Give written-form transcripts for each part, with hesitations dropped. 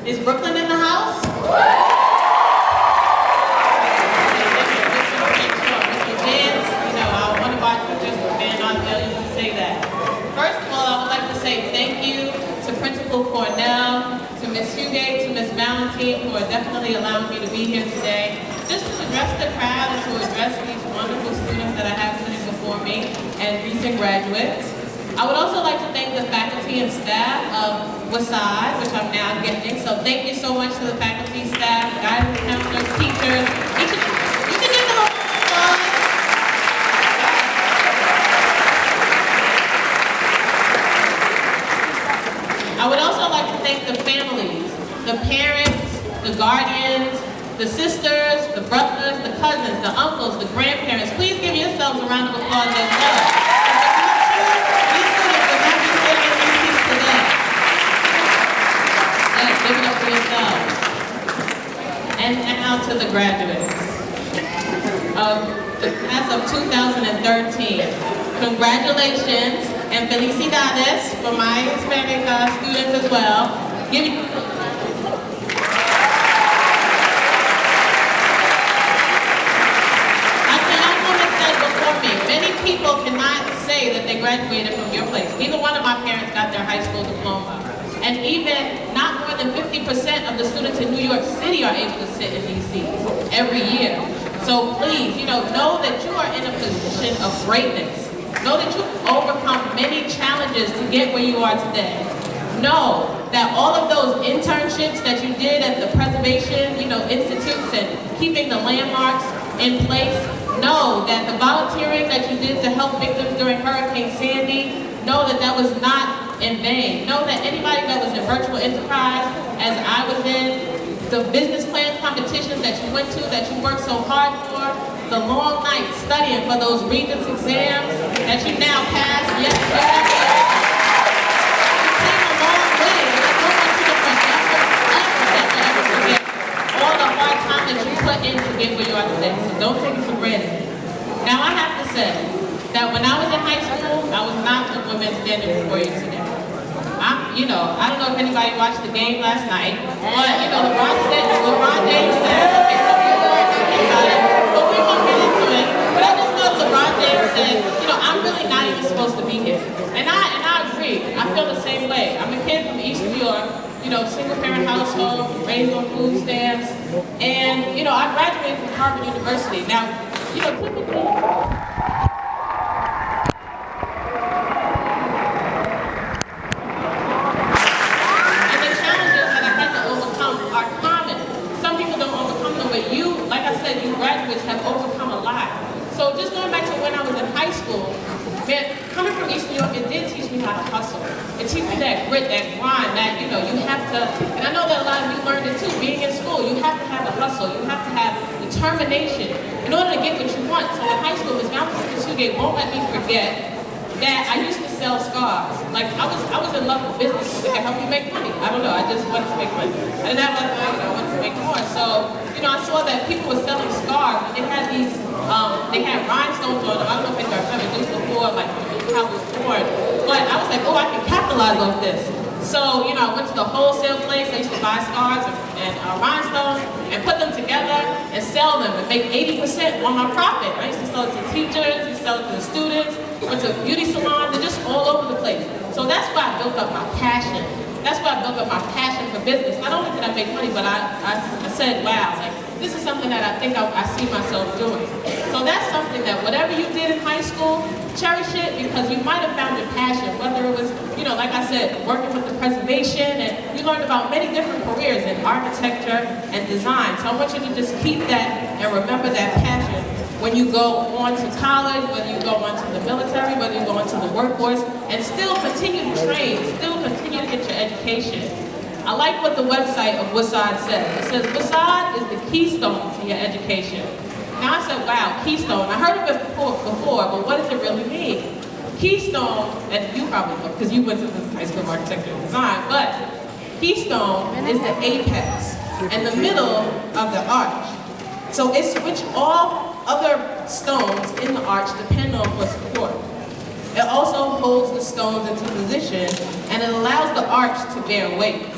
Is Brooklyn in the house? One of our teachers from Van Arsdale used to say that. First of all, I would like to say thank you to Principal Cornell, to Ms. Hugate, to Ms. Valentine for definitely allowing me to be here today, just to address the crowd and to address these wonderful students that I have sitting before me and recent graduates. I would also like to thank the faculty and staff of WHSAD, which I'm now getting. So thank you so much to the faculty, staff, guidance counselors, teachers. You can give them a applause. I would also like to thank the families, the parents, the guardians, the sisters, the brothers, the cousins, the uncles, the grandparents. Please give yourselves a round of applause as well. These students would not be sitting in these seats today. Yes, give it up for yourselves. And now to the graduates of the class of 2013. Congratulations and felicidades for my Hispanic students as well. Many people cannot say that they graduated from your place. Neither one of my parents got their high school diploma. And even not more than 50% of the students in New York City are able to sit in these seats every year. So please, know that you are in a position of greatness. Know that you've overcome many challenges to get where you are today. Know that all of those internships that you did at the preservation, institutes and keeping the landmarks in place. Know that the volunteering that you did to help victims during Hurricane Sandy, know that that was not in vain. Know that anybody that was in virtual enterprise, as I was in, the business plan competitions that you went to, that you worked so hard for, the long nights studying for those Regents exams that you now passed. Yes, you came a long way. I don't want you to forget all the hard time that you put in to get where you are today. So don't take it for granted. Now I have to say that when I was in high school, I was not the woman standing before you today. I don't know if anybody watched the game last night, but LeBron James said, okay, so we were talking about it, but we won't get into it. But I just know LeBron James said, I'm really not even supposed to be here. And I agree. I feel the same way. I'm a kid from East New York, single parent household, raised on food stamps, and I graduated from Harvard University. Now, typically. So just going back to when I was in high school, coming from East New York, it did teach me how to hustle. It teach me that grit, that grind, that you have to, and I know that a lot of you learned it too, being in school, you have to have a hustle, you have to have determination in order to get what you want. So in high school, Ms. Valentine won't let me forget that I used to sell scarves. Like I was in love with business because it could help you make money. I don't know, I just wanted to make money. I didn't have enough money, I wanted to make more. So, I saw that people were selling scarves and they had these they had rhinestones on them. I don't know if I've ever used before, like how it was born. But I was like, oh, I can capitalize on this. So, I went to the wholesale place. I used to buy scarves and rhinestones and put them together and sell them and make 80% on my profit. I used to sell it to teachers, I used to sell it to the students, went to beauty salons, and just all over the place. So that's why I built up my passion. That's why I built up my passion for business. Not only did I make money, but I said, wow, this is something that I think I see myself doing. So that's something that whatever you did in high school, cherish it because you might have found your passion, whether it was, like I said, working with the preservation, and you learned about many different careers in architecture and design. So I want you to just keep that and remember that passion when you go on to college, whether you go on to the military, whether you go into the workforce, and still continue to train, still continue to get your education. I like what the website of WHSAD says. It says, WHSAD is the keystone to your education. Now I said, wow, keystone. I heard of it before, but what does it really mean? Keystone, and you probably know, because you went to the high school of architecture and design, but keystone is the apex and the middle of the arch. So it's which all other stones in the arch depend on for support. It also holds the stones into position, and it allows the arch to bear weight.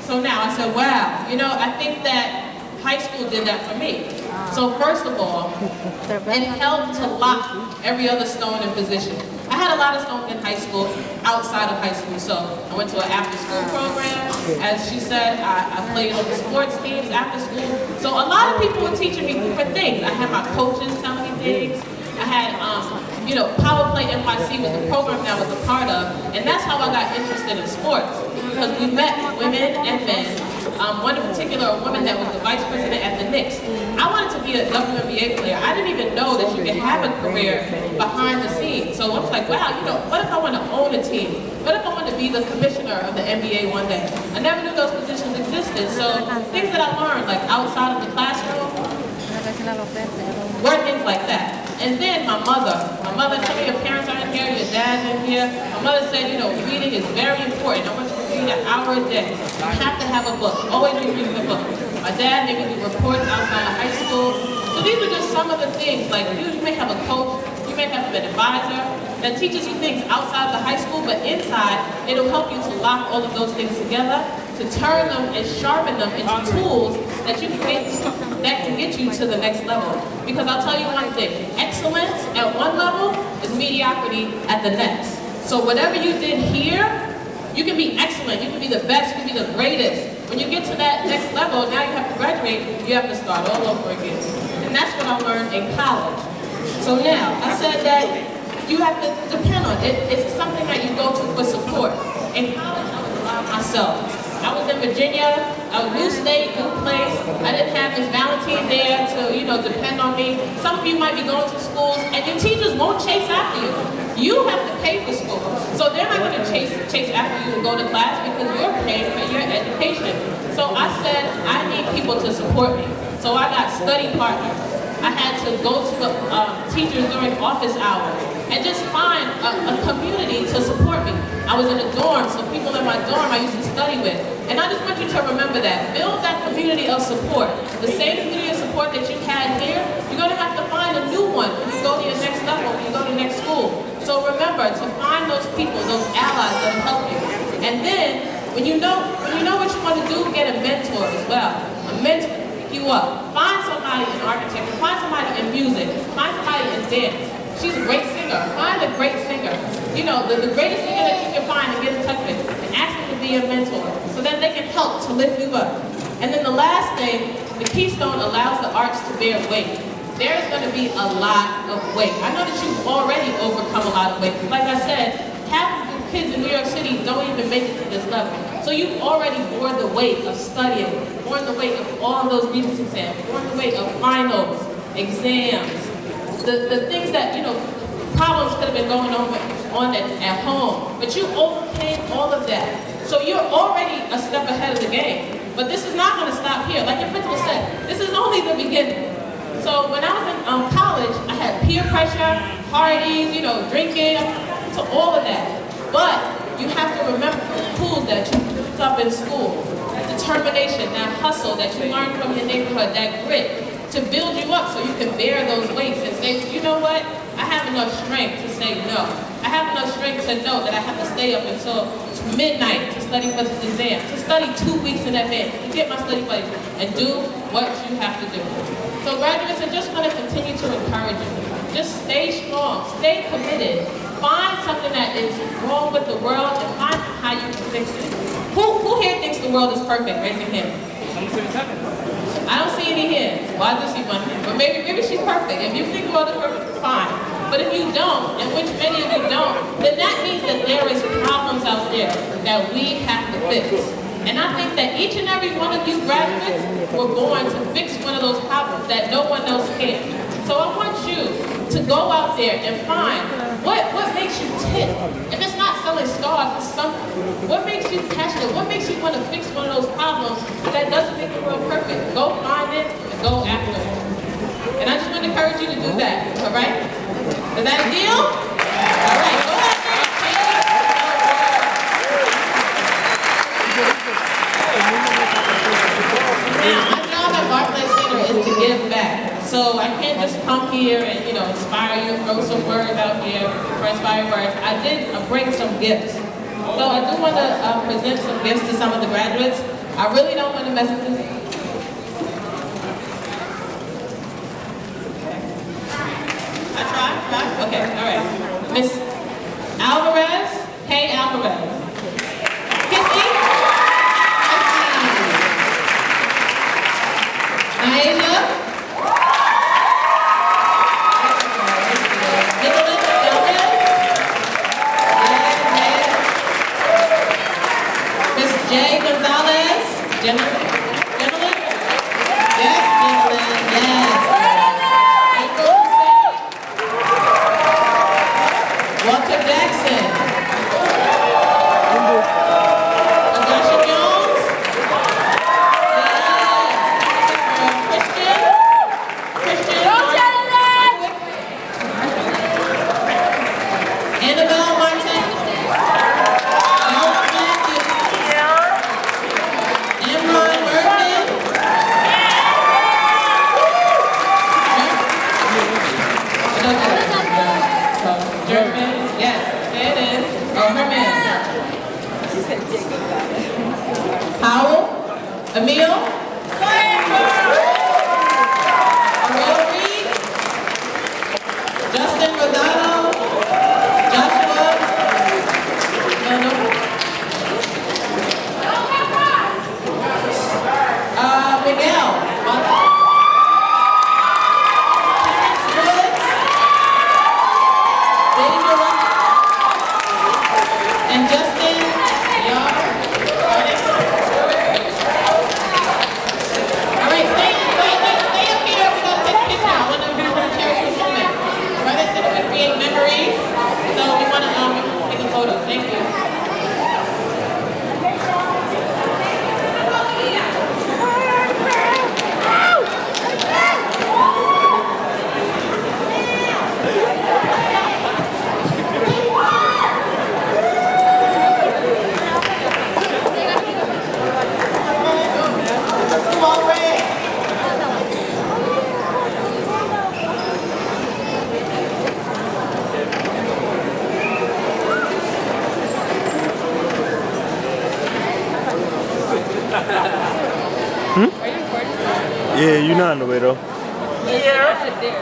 So now I said, wow, you know, I think that high school did that for me. So first of all, it helped to lock every other stone in position. I had a lot of stones in high school, outside of high school. So I went to an after-school program. As she said, I played on the sports teams after school. So a lot of people were teaching me different things. I had my coaches telling me things. I had, you know, Power Play NYC was the program that I was a part of, and that's how I got interested in sports, because we met women and men. One in particular, a woman that was the vice president at the Knicks. I wanted to be a WNBA player. I didn't even know that you could have a career behind the scenes. So I was like, wow, you know, what if I want to own a team? What if I want to be the commissioner of the NBA one day? I never knew those positions existed. So things that I learned, like outside of the classroom, were things like that. And then my mother, tell me your parents are in here, your dad's in here. My mother said, you know, reading is very important. I want you to read an hour a day. You have to have a book. Always be reading a book. My dad made me do reports outside of high school. So these are just some of the things, like you may have a coach, you may have an advisor that teaches you things outside of the high school, but inside, it'll help you to lock all of those things together, to turn them and sharpen them into tools that you can get you to the next level. Because I'll tell you one thing, excellence at one level is mediocrity at the next. So whatever you did here, you can be excellent, you can be the best, you can be the greatest. When you get to that next level, now you have to graduate, you have to start all over again. And that's what I learned in college. So now, I said that you have to depend on it. It's something that you go to for support. In college, I was by myself. I was in Virginia, I was new state, new place. I didn't have Miss Valentine there to, you know, depend on me. Some of you might be going to schools and your teachers won't chase after you. You have to pay for school. So they're not going to chase after you to go to class because you're paying for your education. So I said, I need people to support me. So I got study partners. I had to go to the teachers during office hours and just find a community to support me. I was in a dorm, so people in my dorm I used to study with. And I just want you to remember that. Build that community of support. The same community of support that you had here, you're going to have to find a new one when you go to your next level, when you go to the next school. So remember to find those people, those allies that will help you. And then, when you know what you want to do, get a mentor as well. A mentor to pick you up. Find somebody in architecture, find somebody in music, find somebody in dance. She's a great singer. Find a great singer. You know, the greatest singer that you can find and get in touch with, and ask them to be your mentor, so that they can help to lift you up. And then the last thing, the keystone allows the arts to bear weight. There's going to be a lot of weight. I know that you've already overcome a lot of weight. Like I said, half of the kids in New York City don't even make it to this level. So you've already borne the weight of studying, borne the weight of all of those Regents exams, borne the weight of finals, exams, the things that, you know, problems could have been going on at home, but you overcame all of that. So you're already a step ahead of the game. But this is not going to stop here. Like your principal said, this is only the beginning. So when I was in college, I had peer pressure, parties, you know, drinking, so all of that. But you have to remember the tools that you picked up in school, that determination, that hustle that you learned from your neighborhood, that grit, to build you up so you can bear those weights and say, you know what, I have enough strength to say no. I have enough strength to know that I have to stay up until midnight to study for this exam, to study 2 weeks in advance, to get my study buddies, and do what you have to do. So graduates, I'm just going to continue to encourage you. Just stay strong, stay committed. Find something that is wrong with the world and find how you can fix it. Who here thinks the world is perfect? Raise your hand. I don't see any hands. Well, I do see one hand. But maybe she's perfect. If you think the world is perfect, fine. But if you don't, and which many of you don't, then that means that there is problems out there that we have to fix. And I think that each and every one of you graduates were born to fix one of those problems that no one else can. So I want you to go out there and find what makes you tick. If it's not selling stars, it's something. What makes you passionate? What makes you want to fix one of those problems that doesn't make the world perfect? Go find it and go after it. And I just want to encourage you to do that, all right? Is that a deal? All right, go ahead. Now, my job at Barclays Center is to give back. So I can't just come here and, you know, inspire you, throw some words out here for inspiring words. I did bring some gifts. So I do want to present some gifts to some of the graduates. I really don't want to mess with this. I try. Okay, all right. Miss Alvarez, hey Alvarez. Kissy. Naija. Jay Gonzalez, gentlemen, yes, gentlemen, yes. April Hussein, Walter Jackson, Natasha Jones, yes. Christian, Annabelle Martin. Howell, Emil, Ariel Reed, Justin Rosado, Joshua, Miguel, and Justin Yard. All right, stay up here. We're going to take a picture. I want to cherish this moment. Brother said we create memories, so we want to take a photo. Thank you. Yeah, you're not in the way though. Yeah. Sit there.